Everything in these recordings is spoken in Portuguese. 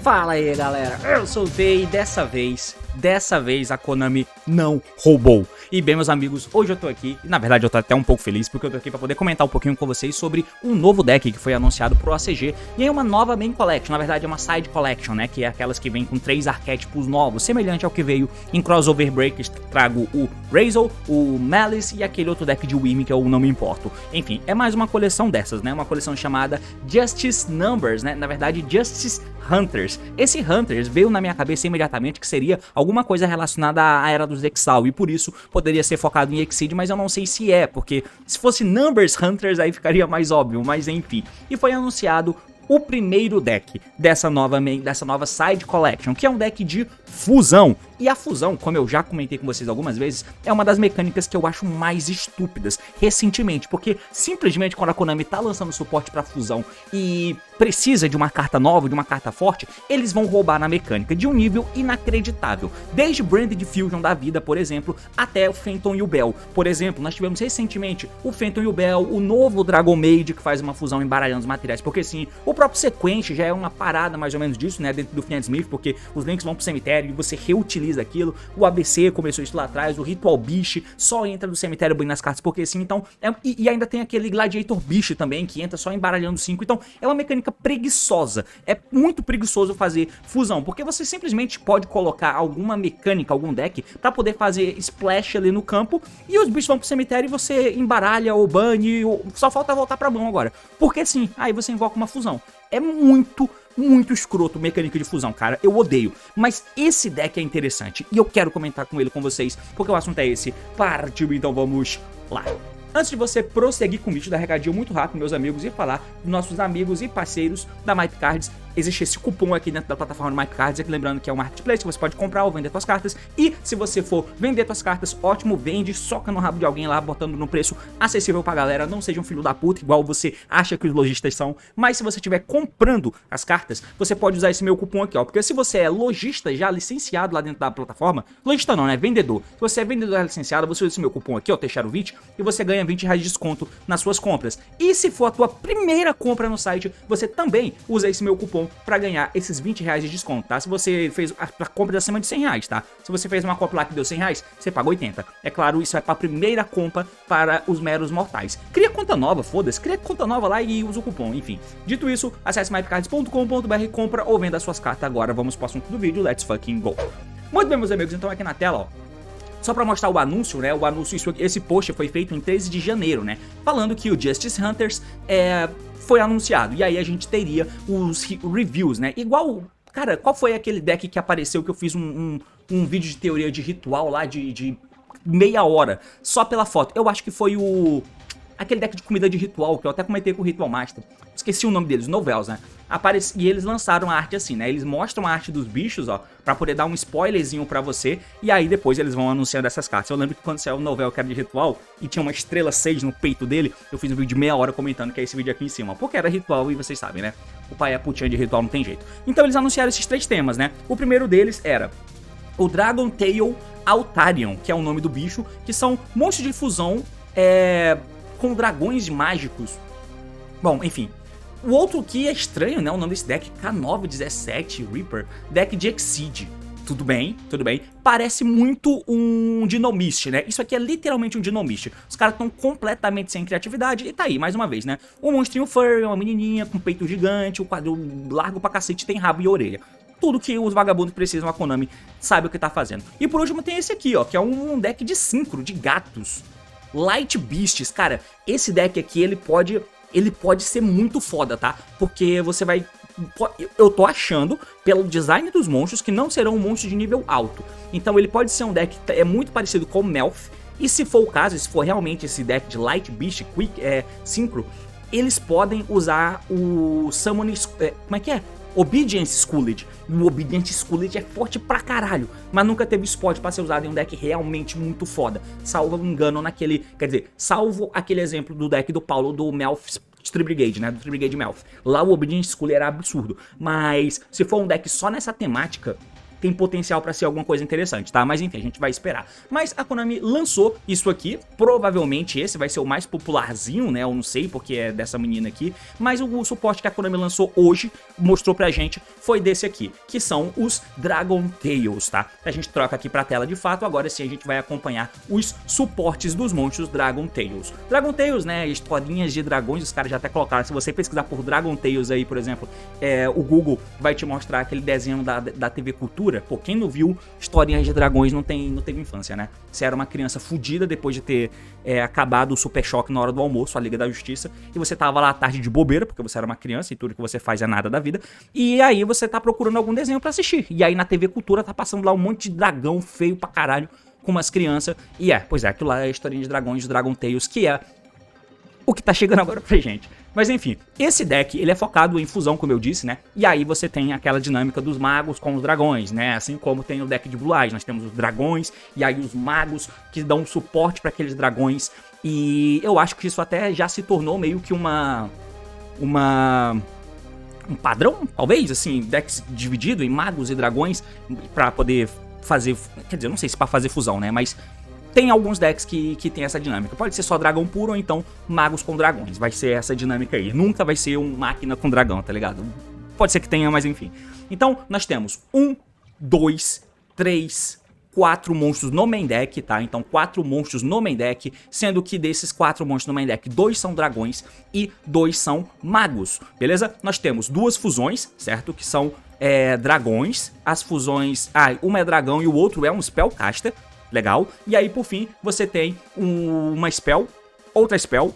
Fala aí galera, eu sou o Tei e dessa vez a Konami não roubou. E bem meus amigos, hoje eu tô aqui, e na verdade eu tô até um pouco feliz porque eu tô aqui pra poder comentar um pouquinho com vocês sobre um novo deck que foi anunciado pro ACG. E é uma nova Main Collection, na verdade é uma Side Collection, né, que é aquelas que vem com 3 arquétipos novos, semelhante ao que veio em Crossover Breakers. Trago o Razor, o Malice e aquele outro deck de Wyrm que eu não me importo. Enfim, é mais uma coleção dessas, né, uma coleção chamada Justice Numbers, né, na verdade Justice Hunters. Esse Hunters veio na minha cabeça imediatamente que seria alguma coisa relacionada à Era dos Exile, e por isso poderia ser focado em Exceed, mas eu não sei se é, porque se fosse Numbers Hunters aí ficaria mais óbvio, mas enfim. E foi anunciado o primeiro deck dessa nova Side Collection, que é um deck de fusão. E a fusão, como eu já comentei com vocês algumas vezes, é uma das mecânicas que eu acho mais estúpidas recentemente, porque simplesmente quando a Konami tá lançando suporte pra fusão e precisa de uma carta nova, de uma carta forte, eles vão roubar na mecânica de um nível inacreditável. Desde Branded Fusion da vida, por exemplo, até o Phantom e o Bell. Por exemplo, nós tivemos recentemente o Phantom e o Bell, o novo Dragon Maid que faz uma fusão embaralhando os materiais, porque sim, o próprio Sequente já é uma parada mais ou menos disso, né, dentro do Fiend Smith, porque os links vão pro cemitério e você reutiliza aquilo. O ABC começou isso lá atrás, o Ritual Beast só entra no cemitério bem nas cartas, porque sim, então, e ainda tem aquele Gladiator Beast também, que entra só embaralhando 5, então é uma mecânica preguiçosa, é muito preguiçoso fazer fusão, porque você simplesmente pode colocar alguma mecânica, algum deck, pra poder fazer splash ali no campo, e os bichos vão pro cemitério e você embaralha ou bane, ou só falta voltar pra mão agora, porque sim, aí você invoca uma fusão. É muito escroto mecânica de fusão, cara, eu odeio. Mas esse deck é interessante e eu quero comentar com ele com vocês, porque o assunto é esse. Partiu, então vamos lá. Antes de você prosseguir com o vídeo, dar recadinho muito rápido, meus amigos, e falar dos nossos amigos e parceiros da MyPCards. Existe esse cupom aqui dentro da plataforma do MyPCards, aqui lembrando que é um marketplace que você pode comprar ou vender suas cartas. E se você for vender suas cartas, ótimo, vende, soca no rabo de alguém lá, botando no preço acessível pra galera. Não seja um filho da puta, igual você acha que os lojistas são. Mas se você estiver comprando as cartas, você pode usar esse meu cupom aqui, ó. Porque se você é lojista já licenciado lá dentro da plataforma, lojista não, né? Vendedor. Se você é vendedor licenciado, você usa esse meu cupom aqui, ó, Teixeirovich, e você ganha R$20 de desconto nas suas compras. E se for a tua primeira compra no site, você também usa esse meu cupom pra ganhar esses R$20 de desconto, tá? Se você fez a compra acima de R$100, tá? Se você fez uma compra lá que deu R$100, você paga 80. É claro, isso é pra primeira compra para os meros mortais. Cria conta nova, foda-se, cria conta nova lá e usa o cupom, enfim. Dito isso, acesse mypcards.com.br, compra ou venda suas cartas agora. Vamos pro assunto do vídeo, let's fucking go. Muito bem, meus amigos, então aqui na tela, ó, só pra mostrar o anúncio, né, esse post foi feito em 13 de janeiro, né, falando que o Justice Hunters foi anunciado, e aí a gente teria os reviews, né, igual, cara, qual foi aquele deck que apareceu que eu fiz um vídeo de teoria de ritual lá de meia hora, só pela foto? Eu acho que foi aquele deck de comida de ritual, que eu até comentei com o Ritual Master, esqueci o nome deles, Novels, né? E eles lançaram a arte assim, né? Eles mostram a arte dos bichos, ó, pra poder dar um spoilerzinho pra você, e aí depois eles vão anunciando essas cartas. Eu lembro que quando saiu o Novel que era de ritual, e tinha uma estrela 6 no peito dele, eu fiz um vídeo de meia hora comentando que é esse vídeo aqui em cima, porque era ritual e vocês sabem, né? O pai é putinha de ritual, não tem jeito. Então eles anunciaram esses 3 temas, né? O primeiro deles era o Dragon Tail Altarion, que é o nome do bicho, que são monstros de fusão, com dragões mágicos. Bom, enfim. O outro que é estranho, né? O nome desse deck, K917 Reaper, deck de Exceed. Tudo bem, tudo bem. Parece muito um Dinomist, né? Isso aqui é literalmente um Dinomist. Os caras estão completamente sem criatividade. E tá aí, mais uma vez, né? Um monstrinho furry, uma menininha com peito gigante, o quadril largo pra cacete, tem rabo e orelha. Tudo que os vagabundos precisam, a Konami sabe o que tá fazendo. E por último tem esse aqui, ó, que é um deck de synchro, de gatos. Light Beasts, cara, esse deck aqui, ele pode ser muito foda, tá? Porque você vai... Eu tô achando, pelo design dos monstros, que não serão monstros de nível alto. Então ele pode ser um deck que é muito parecido com o Melf. E se for o caso, se for realmente esse deck de Light Beast, Synchro, eles podem usar o Summon... como é que é? Obedience Schooled. O Obedience Schooled é forte pra caralho, mas nunca teve spot pra ser usado em um deck realmente muito foda. Salvo engano naquele... Quer dizer, salvo aquele exemplo do deck do Paulo, do Melf Tree Brigade, né? Do Tree Brigade Melf. Lá o Obedience Schooled era absurdo. Mas se for um deck só nessa temática, tem potencial pra ser alguma coisa interessante, tá? Mas enfim, a gente vai esperar. Mas a Konami lançou isso aqui, provavelmente esse vai ser o mais popularzinho, né? Eu não sei porque é dessa menina aqui, mas o suporte que a Konami lançou hoje, mostrou pra gente, foi desse aqui, que são os Dragon Tales, tá? A gente troca aqui pra tela de fato, agora sim a gente vai acompanhar os suportes dos monstros Dragon Tales. Dragon Tales, né? Historinhas de dragões, os caras já até colocaram, se você pesquisar por Dragon Tales aí, por exemplo, o Google vai te mostrar aquele desenho da TV Cultura. Pô, quem não viu historinhas de dragões não teve infância, né? Você era uma criança fudida depois de ter acabado o Super Choque na hora do almoço, a Liga da Justiça, e você tava lá à tarde de bobeira, porque você era uma criança e tudo que você faz é nada da vida, e aí você tá procurando algum desenho pra assistir, e aí na TV Cultura tá passando lá um monte de dragão feio pra caralho, com umas crianças, e pois é, aquilo lá é a historinha de dragões, de Dragon Tales, que é o que tá chegando agora pra gente. Mas enfim, esse deck, ele é focado em fusão, como eu disse, né? E aí você tem aquela dinâmica dos magos com os dragões, né? Assim como tem o deck de Blue Eyes, nós temos os dragões e aí os magos que dão suporte para aqueles dragões. E eu acho que isso até já se tornou meio que um padrão, talvez, assim, decks dividido em magos e dragões para poder fazer, quer dizer, eu não sei se para fazer fusão, né? Mas tem alguns decks que tem essa dinâmica. Pode ser só dragão puro ou então magos com dragões. Vai ser essa dinâmica aí. Nunca vai ser um máquina com dragão, tá ligado? Pode ser que tenha, mas enfim. Então, nós temos 1, 2, 3, 4 monstros no main deck, tá? Então, 4 monstros no main deck, sendo que desses 4 monstros no main deck, 2 são dragões e 2 são magos, beleza? Nós temos 2 fusões, certo? Que são dragões. As fusões... uma é dragão e o outro é um spellcaster. Legal. E aí, por fim, você tem uma spell, outra spell,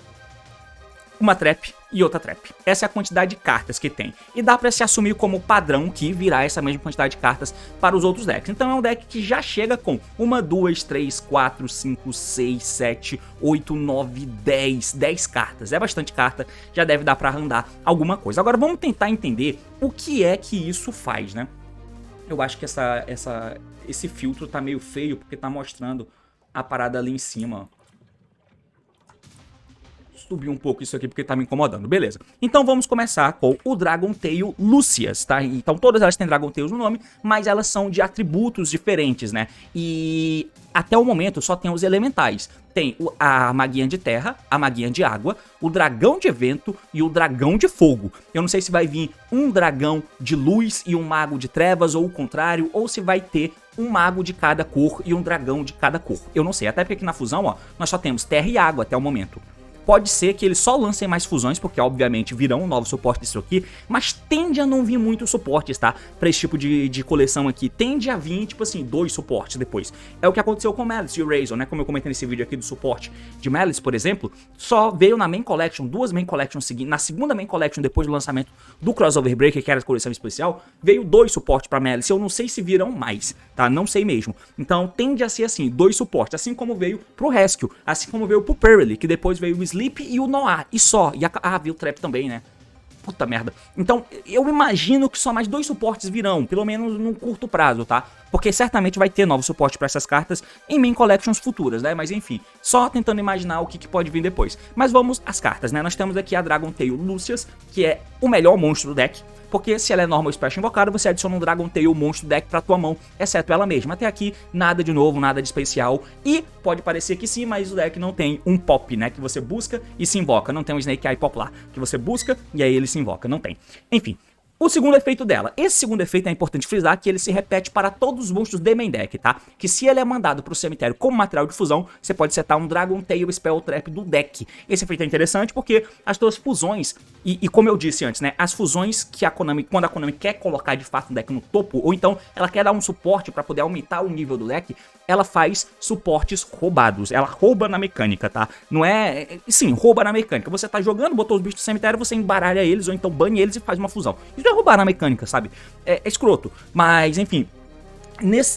uma trap e outra trap. Essa é a quantidade de cartas que tem. E dá pra se assumir como padrão que virá essa mesma quantidade de cartas para os outros decks. Então é um deck que já chega com 1, 2, 3, 4, 5, 6, 7, 8, 9, 10 cartas. É bastante carta, já deve dar pra andar alguma coisa. Agora vamos tentar entender o que é que isso faz, né? Eu acho que esse filtro tá meio feio porque tá mostrando a parada ali em cima. Subir um pouco isso aqui porque tá me incomodando, beleza. Então vamos começar com o Dragon Tail Lucius, tá? Então todas elas têm Dragon Tails no nome, mas elas são de atributos diferentes, né? E até o momento só tem os elementais. Tem a maguinha de terra, a maguinha de água, o dragão de vento e o dragão de fogo. Eu não sei se vai vir um dragão de luz e um mago de trevas ou o contrário, ou se vai ter um mago de cada cor e um dragão de cada cor. Eu não sei, até porque aqui na fusão, ó, nós só temos terra e água até o momento. Pode ser que eles só lancem mais fusões, porque obviamente virão um novo suporte disso aqui, mas tende a não vir muitos suportes, tá? Pra esse tipo de coleção aqui, tende a vir, tipo assim, 2 suportes depois. É o que aconteceu com Malice e o Razor, né? Como eu comentei nesse vídeo aqui do suporte de Malice, por exemplo, só veio na Main Collection, 2 Main Collections seguintes, na segunda Main Collection depois do lançamento do Crossover Breaker, que era a coleção especial, veio 2 suportes pra Malice, eu não sei se virão mais, tá? Não sei mesmo. Então tende a ser assim, 2 suportes, assim como veio pro Rescue, assim como veio pro Pearly, que depois veio o Sleep e o Noah, e só. E viu o Trap também, né? Puta merda. Então, eu imagino que só mais 2 suportes virão, pelo menos num curto prazo, tá? Porque certamente vai ter novo suporte pra essas cartas em main collections futuras, né? Mas enfim, só tentando imaginar o que pode vir depois. Mas vamos às cartas, né? Nós temos aqui a Dragon Tail Lucius, que é o melhor monstro do deck. Porque se ela é normal special invocada, você adiciona um Dragon Tail monstro deck pra tua mão, exceto ela mesma. Até aqui, nada de novo, nada de especial. E pode parecer que sim, mas o deck não tem um pop, né? Que você busca e se invoca. Não tem um Snake Eye Pop lá, que você busca e aí ele se invoca. Não tem. Enfim. O segundo efeito dela. Esse segundo efeito é importante frisar que ele se repete para todos os monstros de main deck, tá? Que se ele é mandado para o cemitério como material de fusão, você pode setar um Dragon Tail Spell Trap do deck. Esse efeito é interessante porque as duas fusões, e como eu disse antes, né? As fusões que a Konami, quando a Konami quer colocar de fato o deck no topo, ou então ela quer dar um suporte para poder aumentar o nível do deck, ela faz suportes roubados. Ela rouba na mecânica, tá? Não é... Sim, rouba na mecânica. Você tá jogando, botou os bichos do cemitério, você embaralha eles, ou então bane eles e faz uma fusão. Isso é roubar na mecânica, sabe? É escroto. Mas, enfim...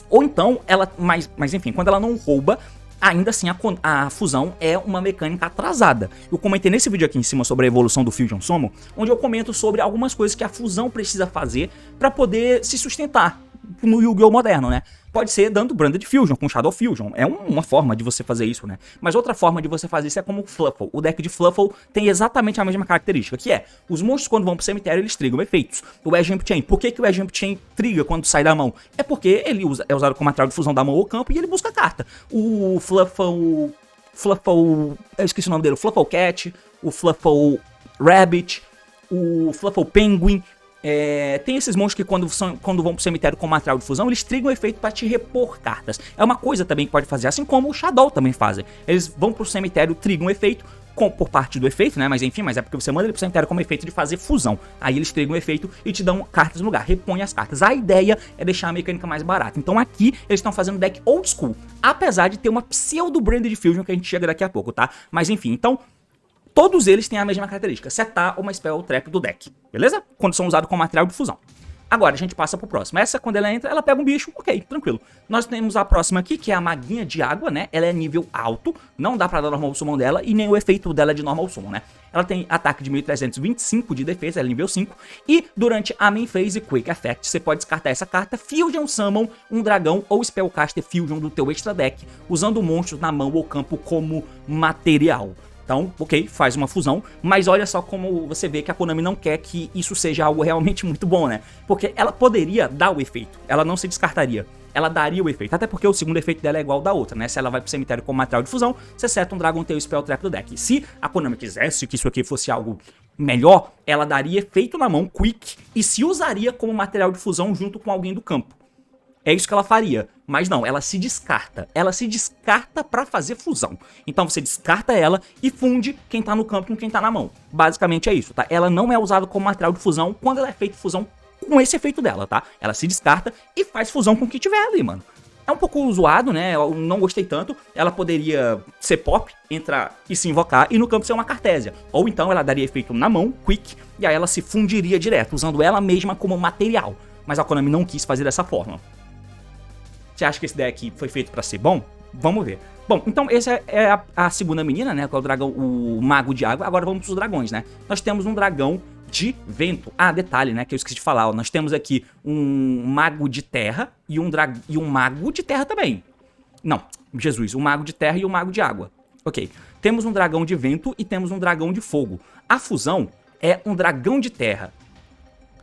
Ou então, ela... Mas enfim, quando ela não rouba... Ainda assim, a fusão é uma mecânica atrasada. Eu comentei nesse vídeo aqui em cima sobre a evolução do Fusion Summon, onde eu comento sobre algumas coisas que a fusão precisa fazer para poder se sustentar no Yu-Gi-Oh! Moderno, né? Pode ser dando Branded Fusion, com Shadow Fusion. É uma forma de você fazer isso, né? Mas outra forma de você fazer isso é como o Fluffle. O deck de Fluffle tem exatamente a mesma característica, que é, os monstros quando vão pro cemitério, eles trigam efeitos. O Edge Jump Chain. Por que o Edge Jump Chain triga quando sai da mão? É porque ele é usado como material de fusão da mão ou campo e ele busca carta. O Fluffle... eu esqueci o nome dele. O Fluffle Cat, o Fluffle Rabbit, o Fluffle Penguin... tem esses monstros que quando vão pro cemitério com material de fusão, eles trigam o efeito pra te repor cartas. É uma coisa também que pode fazer, assim como o Shadow também fazem. Eles vão pro cemitério, trigam o efeito, por parte do efeito, né? Mas enfim, mas é porque você manda ele pro cemitério como efeito de fazer fusão. Aí eles trigam o efeito e te dão cartas no lugar, repõem as cartas. A ideia é deixar a mecânica mais barata. Então aqui eles estão fazendo deck old school, apesar de ter uma pseudo Branded Fusion que a gente chega daqui a pouco, tá? Mas enfim, então... todos eles têm a mesma característica, setar uma Spell Trap do deck, beleza? Quando são usados como material de fusão. Agora, a gente passa pro próximo. Essa, quando ela entra, ela pega um bicho, ok, tranquilo. Nós temos a próxima aqui, que é a Maguinha de Água, né? Ela é nível alto, não dá pra dar normal summon dela, e nem o efeito dela é de normal summon, né? Ela tem ataque de 1325 de defesa, ela é nível 5, e durante a Main Phase Quick Effect, você pode descartar essa carta, Fusion Summon um dragão ou Spellcaster Fusion do teu extra deck, usando monstros na mão ou campo como material. Então, ok, faz uma fusão, mas olha só como você vê que a Konami não quer que isso seja algo realmente muito bom, né? Porque ela poderia dar o efeito, ela não se descartaria, ela daria o efeito, até porque o segundo efeito dela é igual ao da outra, né? Se ela vai pro cemitério com material de fusão, você seta um Dragon Tail Spell Trap do deck. Se a Konami quisesse que isso aqui fosse algo melhor, ela daria efeito na mão, quick, e se usaria como material de fusão junto com alguém do campo. É isso que ela faria, mas não, ela se descarta. Ela se descarta pra fazer fusão. Então você descarta ela e funde quem tá no campo com quem tá na mão. Basicamente é isso, tá? Ela não é usada como material de fusão quando ela é feita fusão com esse efeito dela, tá? Ela se descarta e faz fusão com o que tiver ali, mano. É um pouco zoado, né? Eu não gostei tanto. Ela poderia ser pop, entrar e se invocar e no campo ser uma Cartésia. Ou então ela daria efeito na mão, quick, e aí ela se fundiria direto, usando ela mesma como material. Mas a Konami não quis fazer dessa forma. Você acha que esse deck foi feito pra ser bom? Vamos ver. Bom, então essa é a segunda menina, né? Que é o dragão, o mago de água. Agora vamos pros dragões, né? Nós temos um dragão de vento. Ah, detalhe, né? Que eu esqueci de falar. Ó, nós temos aqui um mago de terra e um mago de terra também. Não, Jesus. Um mago de terra e um mago de água. Ok. Temos um dragão de vento e temos um dragão de fogo. A fusão é um dragão de terra.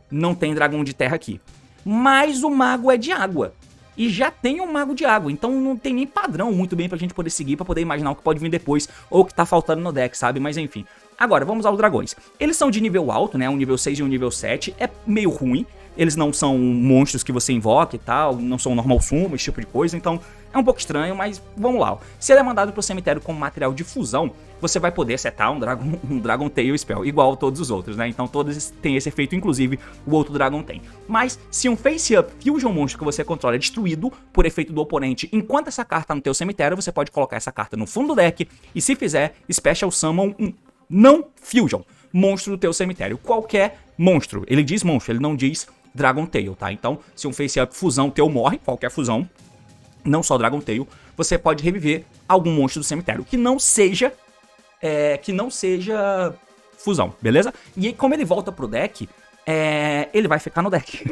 Não tem dragão de terra aqui. Mas o mago é de água. E já tem um mago de água, então não tem nem padrão muito bem pra gente poder seguir, pra poder imaginar o que pode vir depois, ou o que tá faltando no deck, sabe? Mas enfim. Agora, vamos aos dragões. Eles são de nível alto, né? Um nível 6 e um nível 7. É meio ruim. Eles não são monstros que você invoca e tal, não são normal summon, esse tipo de coisa, então é um pouco estranho, mas vamos lá. Ó. Se ele é mandado pro cemitério como material de fusão, você vai poder setar um Dragon Tail Spell, igual a todos os outros, né? Então todos têm esse efeito, inclusive o outro Dragon tem. Mas se um Face Up Fusion monstro que você controla é destruído por efeito do oponente enquanto essa carta tá no teu cemitério, você pode colocar essa carta no fundo do deck e se fizer, Special Summon um não Fusion monstro do teu cemitério. Qualquer monstro, ele diz monstro, ele não diz Dragon Tail, tá? Então, se um Face Up fusão teu morre, qualquer fusão, não só Dragon Tail, você pode reviver algum monstro do cemitério que não seja fusão, beleza? E aí, como ele volta pro deck, ele vai ficar no deck.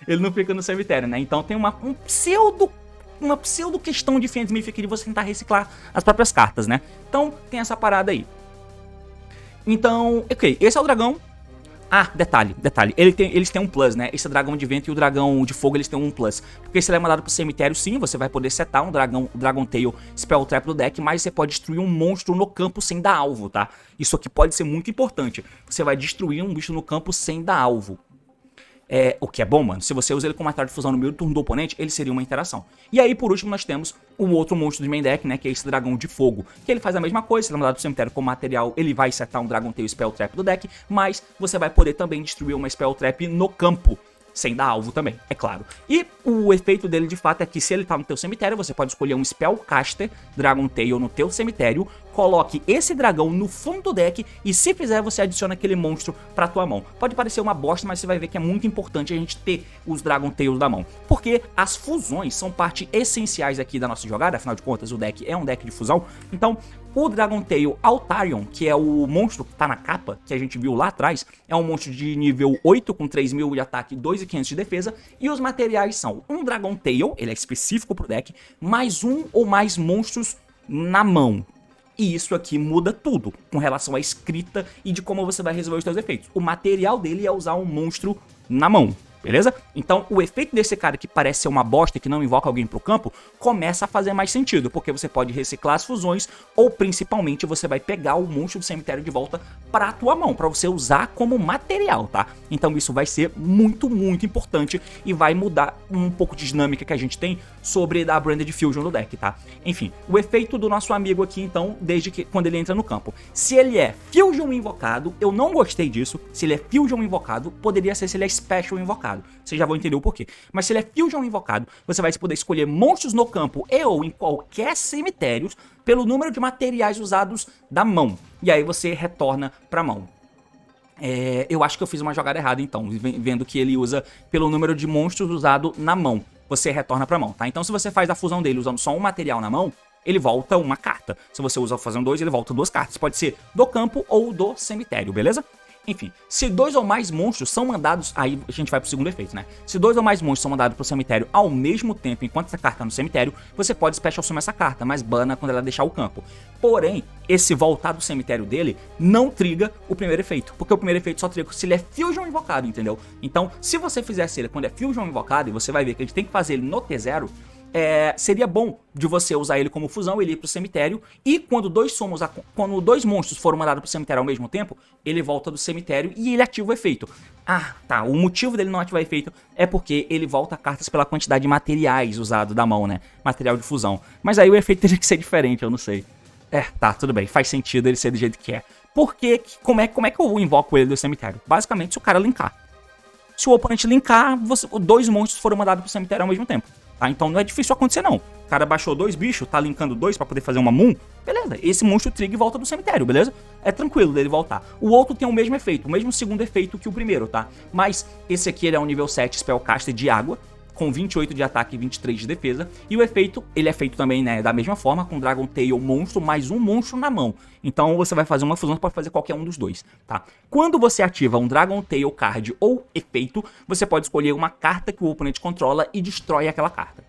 Ele não fica no cemitério, né? Então tem uma pseudo questão de Fiendsmith aqui de você tentar reciclar as próprias cartas, né? Então tem essa parada aí. Então, ok, esse é o dragão. Ah, detalhe, eles têm um plus, né? Esse dragão de vento e o dragão de fogo, eles têm um plus. Porque se ele é mandado pro cemitério, sim, você vai poder setar um Dragon Tail Spell Trap do deck, mas você pode destruir um monstro no campo sem dar alvo, tá? Isso aqui pode ser muito importante. Você vai destruir um bicho no campo sem dar alvo. O que é bom, mano. Se você usa ele como material de fusão no meio do turno do oponente, ele seria uma interação. E aí, por último, nós temos o outro monstro de main deck, né? Que é esse dragão de fogo. Que ele faz a mesma coisa. Se ele é mandado pro cemitério como material, ele vai setar um Dragon Tail Spell Trap do deck. Mas você vai poder também destruir uma Spell Trap no campo. Sem dar alvo também, é claro. E o efeito dele, de fato, é que se ele tá no teu cemitério, você pode escolher um Spellcaster Dragon Tail no teu cemitério, coloque esse dragão no fundo do deck e se fizer, você adiciona aquele monstro pra tua mão. Pode parecer uma bosta, mas você vai ver que é muito importante a gente ter os Dragon Tails da mão. Porque as fusões são parte essenciais aqui da nossa jogada, afinal de contas, o deck é um deck de fusão. Então, o Dragon Tail Altarion, que é o monstro que tá na capa, que a gente viu lá atrás, é um monstro de nível 8 com 3.000 de ataque, 2 2.500 de defesa, e os materiais são um Dragon Tail, ele é específico pro deck, mais um ou mais monstros na mão. E isso aqui muda tudo com relação à escrita e de como você vai resolver os seus efeitos. O material dele é usar um monstro na mão, beleza? Então o efeito desse cara que parece ser uma bosta, que não invoca alguém pro campo, começa a fazer mais sentido, porque você pode reciclar as fusões, ou principalmente você vai pegar o monstro do cemitério de volta pra tua mão, pra você usar como material, tá? Então isso vai ser muito, muito importante e vai mudar um pouco de dinâmica que a gente tem sobre a Branded Fusion do deck, tá? Enfim, o efeito do nosso amigo aqui, então, desde que quando ele entra no campo. Se ele é Fusion invocado, eu não gostei disso. Se ele é Fusion invocado, poderia ser se ele é Special invocado. Vocês já vão entender o porquê. Mas se ele é Fusion invocado, você vai poder escolher monstros no campo e ou em qualquer cemitério pelo número de materiais usados da mão. E aí você retorna pra mão. Eu acho que eu fiz uma jogada errada então, vendo que ele usa pelo número de monstros usado na mão. Você retorna pra mão, tá? Então se você faz a fusão dele usando só um material na mão, ele volta uma carta. Se você usa fazendo 2, ele volta 2 cartas. Pode ser do campo ou do cemitério, beleza? Enfim, se 2 ou mais monstros são mandados, aí a gente vai pro segundo efeito, né? Se 2 ou mais monstros são mandados pro cemitério ao mesmo tempo enquanto essa carta tá no cemitério, você pode special summon essa carta, mas bana quando ela deixar o campo. Porém, esse voltar do cemitério dele não triga o primeiro efeito, porque o primeiro efeito só triga se ele é Fusion invocado, entendeu? Então, se você fizesse ele quando é Fusion invocado, e você vai ver que a gente tem que fazer ele no T0, seria bom de você usar ele como fusão, ele ir pro cemitério, e quando dois monstros foram mandados pro cemitério ao mesmo tempo, ele volta do cemitério e ele ativa o efeito. Ah, tá, o motivo dele não ativar efeito é porque ele volta cartas pela quantidade de materiais usado da mão, né, material de fusão. Mas aí o efeito teria que ser diferente, eu não sei. Tá, tudo bem, faz sentido ele ser do jeito que é. Porque, como é que eu invoco ele do cemitério? Basicamente, se o cara linkar. Se o oponente linkar, dois monstros foram mandados pro cemitério ao mesmo tempo. Tá? Então não é difícil acontecer não. O cara baixou 2 bichos, tá linkando 2 pra poder fazer uma Moon, beleza, esse monstro triga e volta do cemitério, beleza? É tranquilo dele voltar. O outro tem o mesmo efeito, o mesmo segundo efeito que o primeiro, tá? Mas esse aqui ele é um nível 7 Spellcaster de água, com 28 de ataque e 23 de defesa, e o efeito, ele é feito também, né, da mesma forma, com Dragon Tail monstro, mais um monstro na mão. Então você vai fazer uma fusão, você pode fazer qualquer um dos dois, tá? Quando você ativa um Dragon Tail card ou efeito, você pode escolher uma carta que o oponente controla e destrói aquela carta.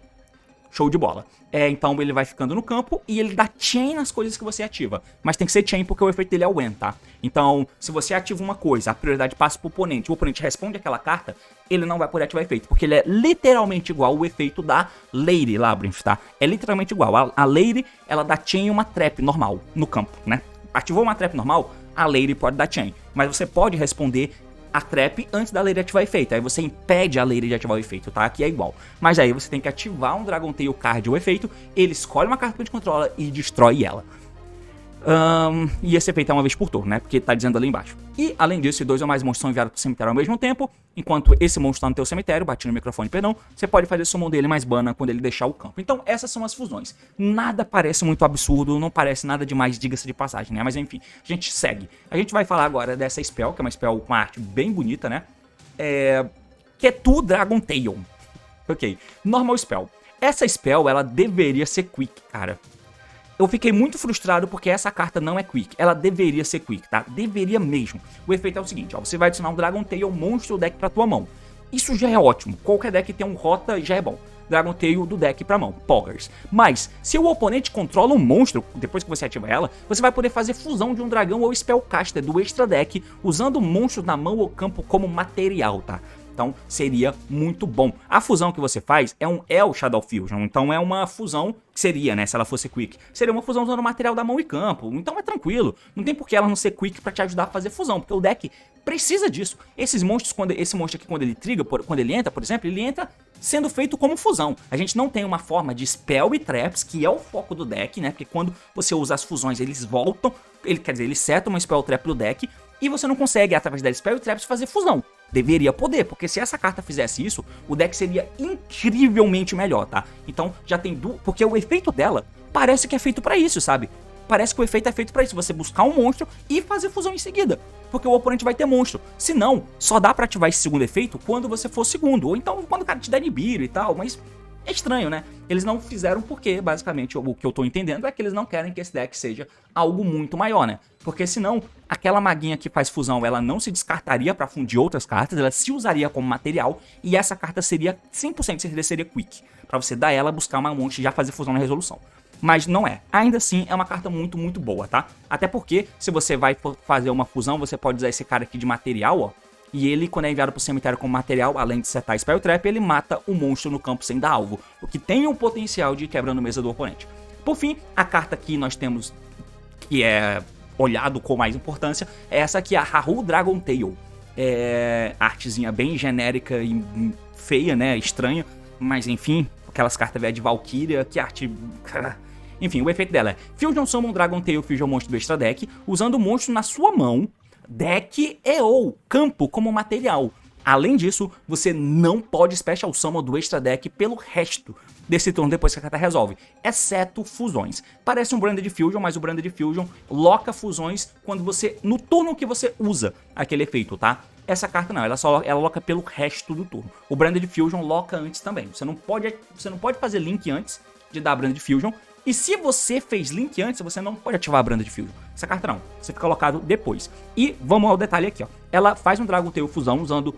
Show de bola. Então ele vai ficando no campo e ele dá chain nas coisas que você ativa. Mas tem que ser chain porque o efeito dele é o when, tá? Então, se você ativa uma coisa, a prioridade passa pro oponente, o oponente responde aquela carta, ele não vai poder ativar efeito, porque ele é literalmente igual ao efeito da Lady Labyrinth, tá? É literalmente igual. A Lady, ela dá chain uma trap normal no campo, né? Ativou uma trap normal, a Lady pode dar chain. Mas você pode responder a trap antes da Lady ativar o efeito. Aí você impede a Lady de ativar o efeito, tá? Aqui é igual. Mas aí você tem que ativar um Dragon Tail card ou efeito, ele escolhe uma carta que controla e destrói ela. E esse efeito é uma vez por turno, né? Porque tá dizendo ali embaixo. E, além disso, se 2 ou mais monstros são enviados pro cemitério ao mesmo tempo, enquanto esse monstro tá no teu cemitério, bati no microfone, perdão, você pode fazer summon dele mais bana quando ele deixar o campo. Então, essas são as fusões. Nada parece muito absurdo, não parece nada demais, diga-se de passagem, né? Mas, enfim, a gente segue. A gente vai falar agora dessa spell, que é uma spell com uma arte bem bonita, né? Que é Tu Dragon Tail. Ok. Normal Spell. Essa spell, ela deveria ser quick, cara. Eu fiquei muito frustrado porque essa carta não é quick. Ela deveria ser quick, tá? Deveria mesmo. O efeito é o seguinte, ó. Você vai adicionar um Dragon Tail monstro deck pra tua mão. Isso já é ótimo. Qualquer deck que tem um rota já é bom. Dragon Tail do deck pra mão. Poggers. Mas, se o oponente controla um monstro, depois que você ativa ela, você vai poder fazer fusão de um dragão ou Spellcaster do extra deck, usando monstros na mão ou campo como material, tá? Então seria muito bom. A fusão que você faz é o Shadow Fusion, então é uma fusão que seria, né, se ela fosse quick, seria uma fusão usando material da mão e campo, então é tranquilo, não tem por que ela não ser quick pra te ajudar a fazer fusão, porque o deck precisa disso. Esses monstros, esse monstro aqui, quando ele triga, quando ele entra, por exemplo, ele entra sendo feito como fusão. A gente não tem uma forma de spell e traps, que é o foco do deck, né, porque quando você usa as fusões, eles voltam, quer dizer, eles setam uma spell trap do deck, e você não consegue, através da spell e traps, fazer fusão. Deveria poder, porque se essa carta fizesse isso, o deck seria incrivelmente melhor, tá? Então já tem porque o efeito dela parece que é feito pra isso, sabe? Parece que o efeito é feito pra isso, você buscar um monstro e fazer fusão em seguida, porque o oponente vai ter monstro. Se não, só dá pra ativar esse segundo efeito quando você for segundo, ou então quando o cara te der Nibiru e tal, mas É estranho, né? Eles não fizeram porque, basicamente, o que eu tô entendendo é que eles não querem que esse deck seja algo muito maior, né? Porque senão, aquela maguinha que faz fusão, ela não se descartaria pra fundir outras cartas, ela se usaria como material, e essa carta seria 100% de certeza seria quick, pra você dar ela, buscar uma monte e já fazer fusão na resolução. Mas não é. Ainda assim, é uma carta muito, muito boa, tá? Até porque, se você vai fazer uma fusão, você pode usar esse cara aqui de material, ó. E ele, quando é enviado pro cemitério como material, além de setar Spell Trap, ele mata o monstro no campo sem dar alvo, o que tem o potencial de ir quebrando mesa do oponente. Por fim, a carta que nós temos, que é olhado com mais importância, é essa aqui, a Haru Dragon Tail. É artezinha bem genérica e feia, né, estranha, mas enfim, aquelas cartas velhas de Valkyria, que arte... Enfim, o efeito dela é Fusion Summon Dragon Tail Fusion Monstro do Extra Deck, usando o monstro na sua mão, deck e ou campo como material. Além disso, você não pode Special Summon do Extra Deck pelo resto desse turno depois que a carta resolve, exceto fusões. Parece um Branded Fusion, mas o Branded Fusion loca fusões quando você, no turno que você usa aquele efeito, tá? Essa carta não, ela loca pelo resto do turno. O Branded Fusion loca antes também. Você não pode fazer link antes de dar Branded Fusion. E se você fez link antes, você não pode ativar a Branded Fusion. Essa carta não, você fica colocado depois. E vamos ao detalhe aqui, ó. Ela faz um Dragon Tail fusão usando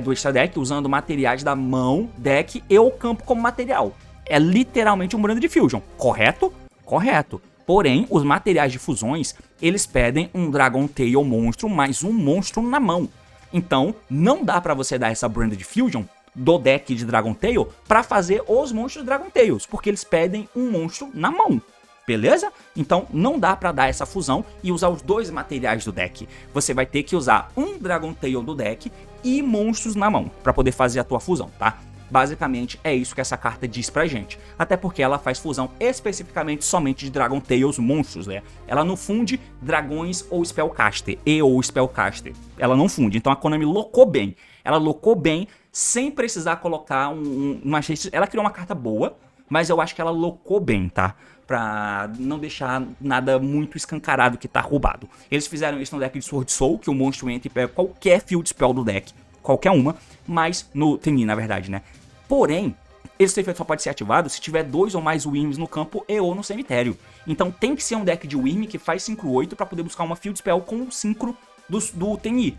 do Extra Deck, usando materiais da mão, deck e o campo como material. É literalmente um Branded Fusion, correto? Correto. Porém, os materiais de fusões, eles pedem um Dragon Tail monstro mais um monstro na mão. Então, não dá pra você dar essa Branded Fusion do deck de Dragon Tail pra fazer os monstros Dragon Tails, porque eles pedem um monstro na mão. Beleza? Então não dá pra dar essa fusão e usar os dois materiais do deck. Você vai ter que usar um Dragon Tail do deck e monstros na mão pra poder fazer a tua fusão, tá? Basicamente é isso que essa carta diz pra gente. Até porque ela faz fusão especificamente somente de Dragon Tails monstros, né? Ela não funde dragões ou Spellcaster, ou Spellcaster. Ela não funde, então a Konami locou bem. Ela locou bem sem precisar colocar uma... Ela criou uma carta boa, mas eu acho que ela locou bem, tá? Pra não deixar nada muito escancarado que tá roubado. Eles fizeram isso no deck de Sword Soul, que o monstro entra e pega qualquer Field Spell do deck, qualquer uma, mas no Teni, na verdade, né? Porém, esse efeito só pode ser ativado se tiver 2 ou mais Wyrms no campo e ou no cemitério. Então tem que ser um deck de Wyrm que faz Synchro 8 pra poder buscar uma Field Spell com o Synchro do Teni.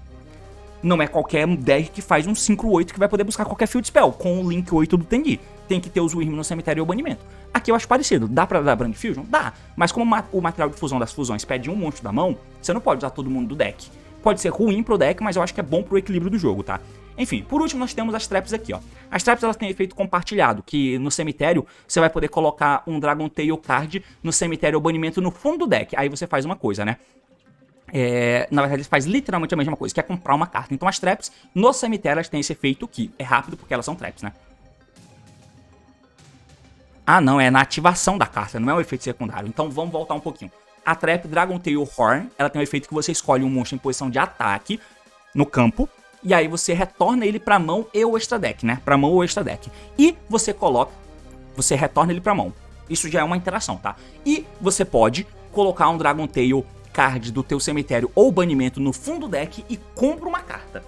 Não é qualquer deck que faz um Synchro 8 que vai poder buscar qualquer Field Spell com o Link 8 do Teni. Tem que ter os Wyrm no cemitério e o banimento. Aqui eu acho parecido. Dá pra dar Brand Fusion? Dá. Mas como o material de fusão das fusões pede um monstro da mão, você não pode usar todo mundo do deck. Pode ser ruim pro deck, mas eu acho que é bom pro equilíbrio do jogo, tá? Enfim, por último nós temos as traps aqui, ó. As traps elas têm efeito compartilhado, que no cemitério você vai poder colocar um Dragon Tail card no cemitério ou banimento no fundo do deck. Aí você faz uma coisa, né? Na verdade, ele faz literalmente a mesma coisa, que é comprar uma carta. Então as traps no cemitério elas têm esse efeito que é rápido porque elas são traps, né? Ah, não, é na ativação da carta, não é um efeito secundário. Então vamos voltar um pouquinho. A trap Dragon Tail Horn, ela tem um efeito que você escolhe um monstro em posição de ataque no campo, e aí você retorna ele pra mão e o extra deck, né? Pra mão ou extra deck. E você retorna ele pra mão. Isso já é uma interação, tá? E você pode colocar um Dragon Tail card do teu cemitério ou banimento no fundo do deck e compra uma carta.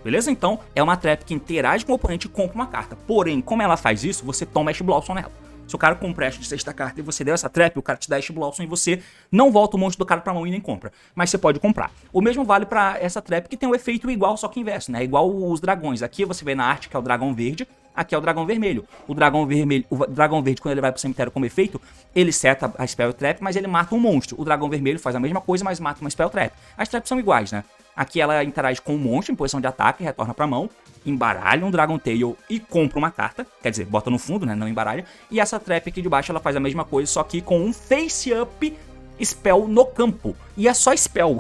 Beleza? Então, é uma trap que interage com o oponente e compra uma carta. Porém, como ela faz isso, você toma Ash Blossom nela. Se o cara compra Ash de sexta carta e você deu essa trap, o cara te dá Ash Blossom e você não volta o monstro do cara pra mão e nem compra. Mas você pode comprar. O mesmo vale pra essa trap que tem um efeito igual, só que inverso, né? Igual os dragões. Aqui você vê na arte que é o dragão verde, aqui é o dragão vermelho. O dragão verde, quando ele vai pro cemitério como efeito, ele seta a Spell Trap, mas ele mata um monstro. O dragão vermelho faz a mesma coisa, mas mata uma Spell Trap. As traps são iguais, né? Aqui ela interage com o monstro em posição de ataque, retorna pra mão, embaralha um Dragon Tail e compra uma carta. Quer dizer, bota no fundo, né? Não embaralha. E essa trap aqui de baixo ela faz a mesma coisa, só que com um Face Up Spell no campo. E é só Spell.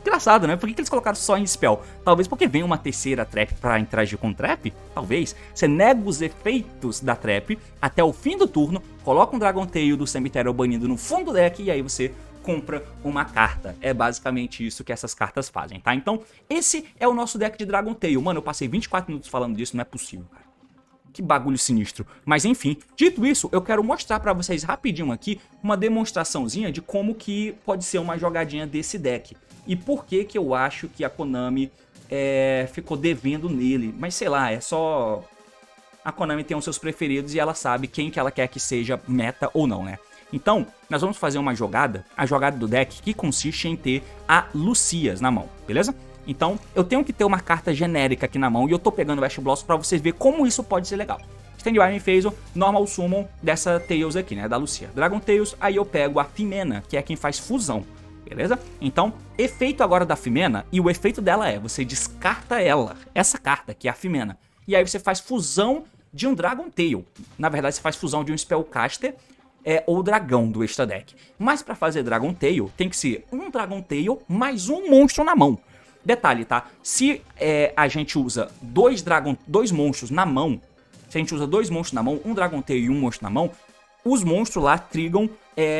Engraçado, né? Por que eles colocaram só em Spell? Talvez porque vem uma terceira trap pra interagir com trap? Talvez. Você nega os efeitos da trap até o fim do turno, coloca um Dragon Tail do cemitério banido no fundo do deck e aí você compra uma carta. É basicamente isso que essas cartas fazem, tá? Então, esse é o nosso deck de Dragon Tail. Mano, eu passei 24 minutos falando disso, não é possível, cara. Que bagulho sinistro. Mas enfim, dito isso, eu quero mostrar pra vocês rapidinho aqui uma demonstraçãozinha de como que pode ser uma jogadinha desse deck. E por que que eu acho que a Konami ficou devendo nele. Mas sei lá, é só... a Konami tem os seus preferidos e ela sabe quem que ela quer que seja meta ou não, né? Então, nós vamos fazer uma jogada, a jogada do deck, que consiste em ter a Lucias na mão, beleza? Então, eu tenho que ter uma carta genérica aqui na mão e eu tô pegando o Ash Blossom pra vocês verem como isso pode ser legal. Standby me fez o Normal Summon dessa Tails aqui, né, da Lucia. Dragon Tails, aí eu pego a Fimena, que é quem faz fusão, beleza? Então, efeito agora da Fimena, e o efeito dela é, você descarta ela, essa carta, que é a Fimena, e aí você faz fusão de um Dragon Tail. Na verdade, você faz fusão de um Spellcaster ou dragão do extra deck. Mas pra fazer Dragon Tail, tem que ser um Dragon Tail mais um monstro na mão. Detalhe, tá? Se a gente usa dois monstros na mão, se a gente usa dois monstros na mão, um Dragon Tail e um monstro na mão, os monstros lá trigam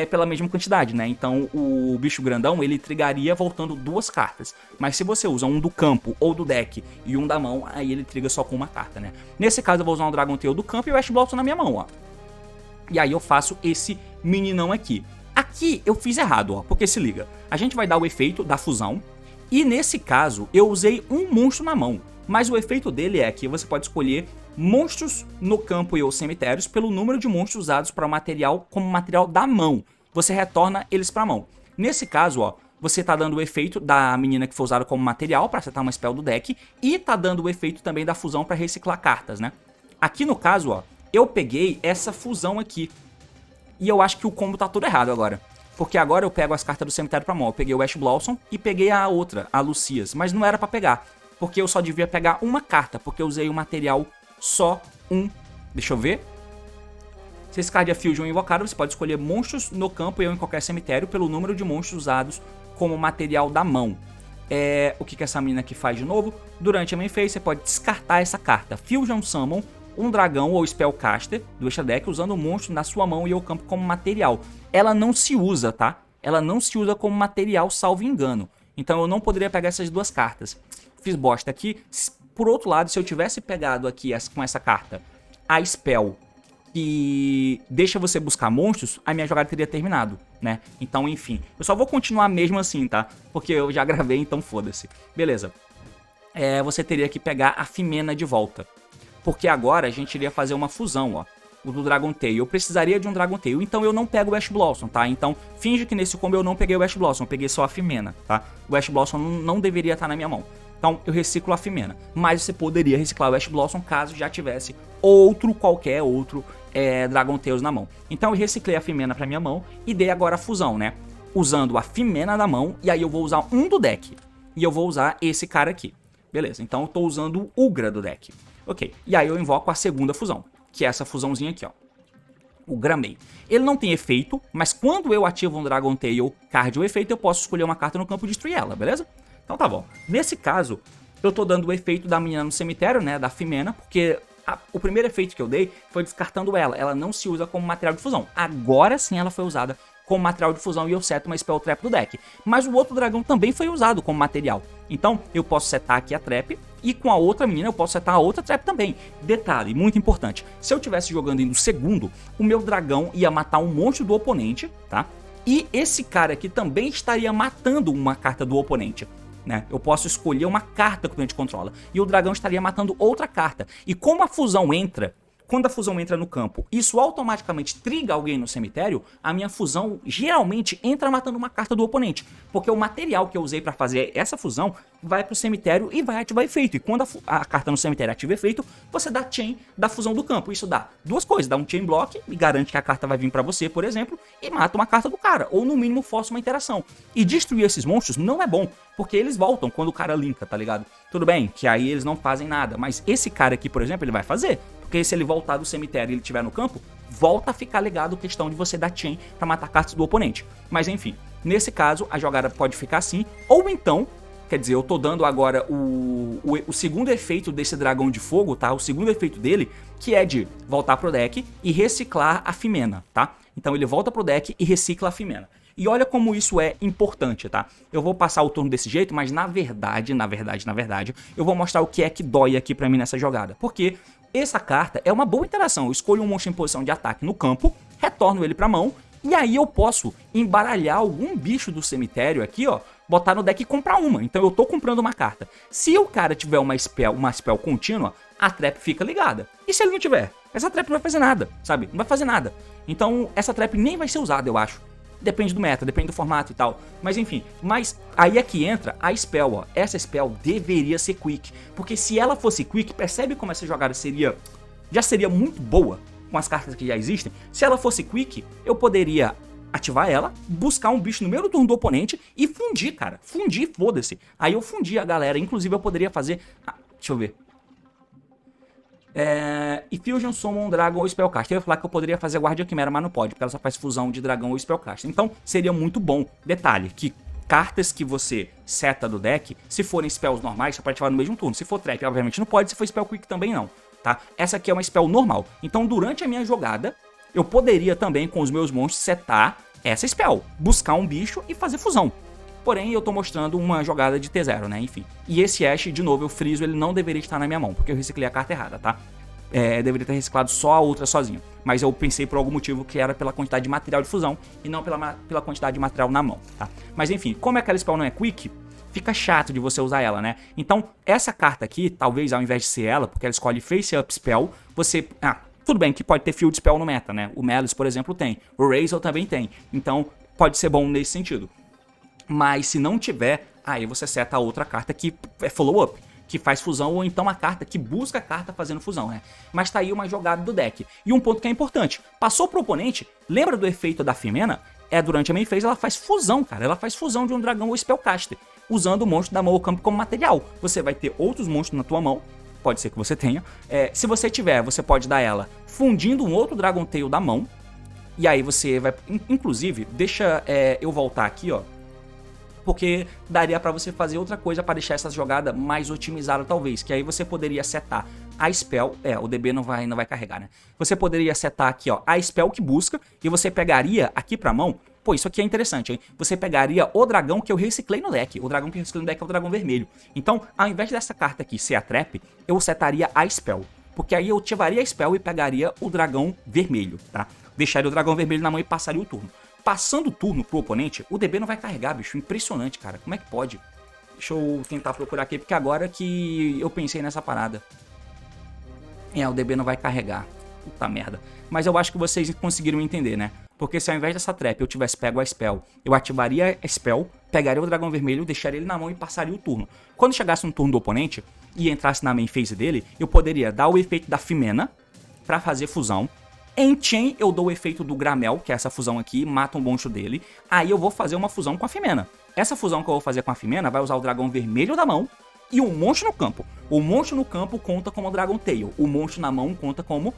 pela mesma quantidade, né? Então o bicho grandão, ele trigaria voltando 2 cartas. Mas se você usa um do campo ou do deck e um da mão, aí ele triga só com uma carta, né? Nesse caso eu vou usar um Dragon Tail do campo e o Ash Blossom na minha mão, ó. E aí eu faço esse meninão aqui. Aqui eu fiz errado, ó, porque se liga. A gente vai dar o efeito da fusão. E nesse caso, eu usei um monstro na mão. Mas o efeito dele é que você pode escolher monstros no campo e ou cemitérios pelo número de monstros usados para o material como material da mão. Você retorna eles para a mão. Nesse caso, ó, você tá dando o efeito da menina que foi usada como material para acertar uma spell do deck. E tá dando o efeito também da fusão para reciclar cartas, né? Aqui no caso, ó, eu peguei essa fusão aqui. E eu acho que o combo tá todo errado agora. Porque agora eu pego as cartas do cemitério pra mão. Eu peguei o Ash Blossom e peguei a outra, a Lucias. Mas não era pra pegar. Porque eu só devia pegar uma carta. Porque eu usei o material só um. Deixa eu ver. Se esse card é Fusion invocado, você pode escolher monstros no campo e ou em qualquer cemitério pelo número de monstros usados como material da mão. O que essa menina aqui faz de novo? Durante a main phase, você pode descartar essa carta. Fusion Summon um dragão ou Spellcaster do extra deck usando um monstro na sua mão e o campo como material. Ela não se usa, tá? Ela não se usa como material, salvo engano. Então eu não poderia pegar essas 2 cartas. Fiz bosta aqui. Por outro lado, se eu tivesse pegado aqui com essa carta a Spell que deixa você buscar monstros, a minha jogada teria terminado, né? Então, enfim. Eu só vou continuar mesmo assim, tá? Porque eu já gravei, então foda-se. Beleza. Você teria que pegar a Fimena de volta. Porque agora a gente iria fazer uma fusão, ó. O do Dragon Tail. Eu precisaria de um Dragon Tail. Então eu não pego o Ash Blossom, tá? Então finge que nesse combo eu não peguei o Ash Blossom. Eu peguei só a Fimena, tá? O Ash Blossom não deveria estar na minha mão. Então eu reciclo a Fimena. Mas você poderia reciclar o Ash Blossom caso já tivesse qualquer outro Dragon Tails na mão. Então eu reciclei a Fimena pra minha mão e dei agora a fusão, né? Usando a Fimena na mão. E aí eu vou usar um do deck. E eu vou usar esse cara aqui. Beleza, então eu tô usando o Ugra do deck. Ok, e aí eu invoco a segunda fusão, que é essa fusãozinha aqui, ó. O Gramei. Ele não tem efeito, mas quando eu ativo um Dragon Tail card ou efeito, eu posso escolher uma carta no campo e destruir ela, beleza? Então tá bom. Nesse caso, eu tô dando o efeito da menina no cemitério, né, da Fimena, porque o primeiro efeito que eu dei foi descartando ela. Ela não se usa como material de fusão. Agora sim ela foi usada como material de fusão e eu seto uma Spell Trap do deck. Mas o outro dragão também foi usado como material. Então eu posso setar aqui a Trap e com a outra menina eu posso setar a outra Trap também. Detalhe, muito importante. Se eu estivesse jogando no segundo, o meu dragão ia matar um monstro do oponente, tá? E esse cara aqui também estaria matando uma carta do oponente. Né? Eu posso escolher uma carta que o oponente controla. E o dragão estaria matando outra carta. E como a fusão entra... Quando a fusão entra no campo, isso automaticamente triga alguém no cemitério, a minha fusão geralmente entra matando uma carta do oponente. Porque o material que eu usei para fazer essa fusão vai pro cemitério e vai ativar efeito. E quando a carta no cemitério ativa efeito, você dá chain da fusão do campo. Isso dá 2 coisas, dá um chain block e garante que a carta vai vir para você, por exemplo, e mata uma carta do cara. Ou no mínimo força uma interação. E destruir esses monstros não é bom, porque eles voltam quando o cara linka, tá ligado? Tudo bem, que aí eles não fazem nada, mas esse cara aqui, por exemplo, ele vai fazer. Porque se ele voltar do cemitério e ele estiver no campo, volta a ficar ligado a questão de você dar chain pra matar cartas do oponente. Mas enfim, nesse caso a jogada pode ficar assim, ou então, quer dizer, eu tô dando agora o segundo efeito desse dragão de fogo, tá? O segundo efeito dele, que é de voltar pro deck e reciclar a Fimena, tá? Então ele volta pro deck e recicla a Fimena. E olha como isso é importante, tá? Eu vou passar o turno desse jeito, mas na verdade, eu vou mostrar o que é que dói aqui pra mim nessa jogada. Porque essa carta é uma boa interação. Eu escolho um monstro em posição de ataque no campo, retorno ele pra mão E aí eu posso embaralhar algum bicho do cemitério aqui, ó, botar no deck e comprar uma. Então eu tô comprando uma carta. Se o cara tiver uma spell contínua, a trap fica ligada. E se ele não tiver? Essa trap não vai fazer nada, sabe? Não vai fazer nada. Então essa trap nem vai ser usada, eu acho. Depende do meta, depende do formato e tal. Mas enfim, aí é que entra a spell, ó. Essa spell deveria ser quick. Porque se ela fosse quick, percebe como essa jogada já seria muito boa com as cartas que já existem. Se ela fosse quick, eu poderia ativar ela, buscar um bicho no meio do turno do oponente e fundir, cara. Fundir, foda-se. Aí eu fundia a galera. Inclusive eu poderia fazer... deixa eu ver. E Fusion, Summon, Dragon ou Spellcaster. Eu ia falar que eu poderia fazer Guardiã Quimera, mas não pode, porque ela só faz fusão de Dragão ou Spellcaster. Então seria muito bom. Detalhe, que cartas que você seta do deck, se forem spells normais, você pode ativar no mesmo turno. Se for trap, obviamente não pode. Se for Spell Quick, também não, tá? Essa aqui é uma spell normal. Então durante a minha jogada, eu poderia também com os meus monstros setar essa spell, buscar um bicho e fazer fusão. Porém, eu tô mostrando uma jogada de T0, né? Enfim. E esse Ash, de novo, eu friso, ele não deveria estar na minha mão, porque eu reciclei a carta errada, tá? Deveria ter reciclado só a outra sozinho. Mas eu pensei por algum motivo que era pela quantidade de material de fusão e não pela quantidade de material na mão, tá? Mas enfim, como aquela spell não é quick, fica chato de você usar ela, né? Então, essa carta aqui, talvez ao invés de ser ela, porque ela escolhe Face Up Spell, você... tudo bem que pode ter Field Spell no meta, né? O Malice, por exemplo, tem. O Razor também tem. Então, pode ser bom nesse sentido. Mas se não tiver, aí você seta a outra carta que é follow-up, que faz fusão, ou então a carta que busca a carta fazendo fusão, né? Mas tá aí uma jogada do deck. E um ponto que é importante, passou pro oponente, lembra do efeito da Fimena? Durante a main phase ela faz fusão, cara. Ela faz fusão de um dragão ou Spellcaster, usando o monstro da mão ou campo como material. Você vai ter outros monstros na tua mão, pode ser que você tenha. Se você tiver, você pode dar ela fundindo um outro Dragon Tail da mão. E aí você vai... Inclusive, deixa eu voltar aqui, ó. Porque daria pra você fazer outra coisa pra deixar essa jogada mais otimizada, talvez. Que aí você poderia setar a spell... o DB não vai carregar, né? Você poderia setar aqui, ó, a spell que busca. E você pegaria aqui pra mão... Pô, isso aqui é interessante, hein? Você pegaria o dragão que eu reciclei no deck. O dragão que eu reciclei no deck é o dragão vermelho. Então, ao invés dessa carta aqui ser a trap, eu setaria a spell. Porque aí eu ativaria a spell e pegaria o dragão vermelho, tá? Deixaria o dragão vermelho na mão e passaria o turno. Passando o turno pro oponente, o DB não vai carregar, bicho. Impressionante, cara. Como é que pode? Deixa eu tentar procurar aqui, porque agora que eu pensei nessa parada. O DB não vai carregar. Puta merda. Mas eu acho que vocês conseguiram entender, né? Porque se ao invés dessa trap eu tivesse pego a spell, eu ativaria a spell, pegaria o dragão vermelho, deixaria ele na mão e passaria o turno. Quando chegasse no turno do oponente e entrasse na main phase dele, eu poderia dar o efeito da Fimena pra fazer fusão. Em Chain eu dou o efeito do Gramel, que é essa fusão aqui, mata um monstro dele. Aí eu vou fazer uma fusão com a Fimena. Essa fusão que eu vou fazer com a Fimena vai usar o dragão vermelho da mão e um monstro no campo. O monstro no campo conta como Dragon Tail. O monstro na mão conta como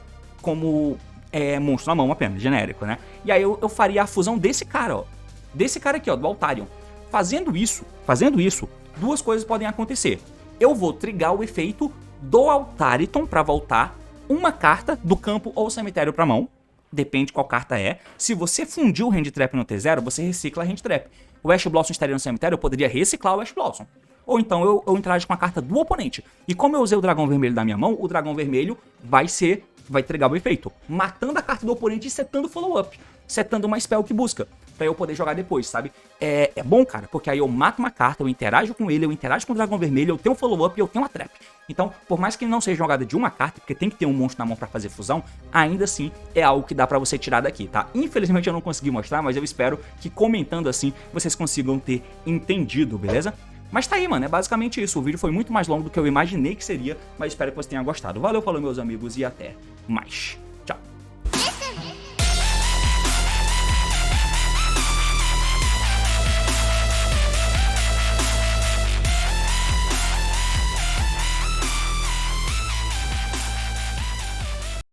monstro na mão apenas, genérico, né? E aí eu faria a fusão desse cara, ó. Desse cara aqui, ó, do Altarion. Fazendo isso, duas coisas podem acontecer. Eu vou trigar o efeito do Altariton pra voltar uma carta do campo ou cemitério pra mão. Depende qual carta é. Se você fundiu o Hand Trap no T0, você recicla a Hand Trap. O Ash Blossom estaria no cemitério, eu poderia reciclar o Ash Blossom. Ou então eu interajo com a carta do oponente. E como eu usei o dragão vermelho da minha mão, o dragão vermelho vai trigar o efeito, matando a carta do oponente e setando o follow-up. Setando uma spell que busca, pra eu poder jogar depois, sabe? É bom, cara, porque aí eu mato uma carta, eu interajo com ele, eu interajo com o dragão vermelho, eu tenho um follow-up e eu tenho uma trap. Então, por mais que não seja jogada de uma carta, porque tem que ter um monstro na mão pra fazer fusão, ainda assim é algo que dá pra você tirar daqui, tá? Infelizmente eu não consegui mostrar, mas eu espero que comentando assim, vocês consigam ter entendido, beleza? Mas tá aí, mano, é basicamente isso. O vídeo foi muito mais longo do que eu imaginei que seria, mas espero que você tenha gostado. Valeu, falou, meus amigos, e até mais.